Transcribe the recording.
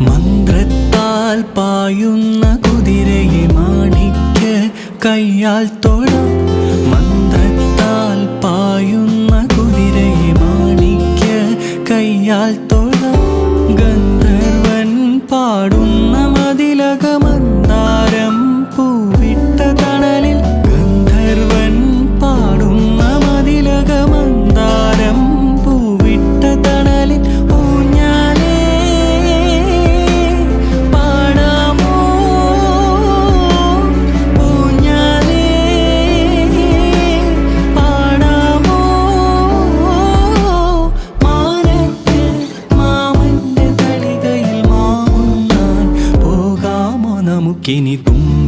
മന്ത്രത്താൽ പായുന്ന കുതിരയെ മാണിക്യ കയ്യാൽ തൊഴാം. മന്ത്രത്താൽ പായുന്ന കുതിരയെ മാണിക്യ കയ്യാൽ തൊഴാം. ഗന്ധർവൻ പാടുന്ന മതിലകമന്ദാരം പൂവിട്ട തണലിൽ. ഗന്ധർവൻ പാടുന്ന മതിലകമന്ദാരം പൂവിട്ട തണലിൽ. ഊഞ്ഞാലേ പാടാമോ, ഊഞ്ഞാലേ പാടാമോ. മാനത്ത് മാമന്റെ തളികയിൽ മാവുന്നാൻ പോകാമോ നമുക്കിനി തുമ്പ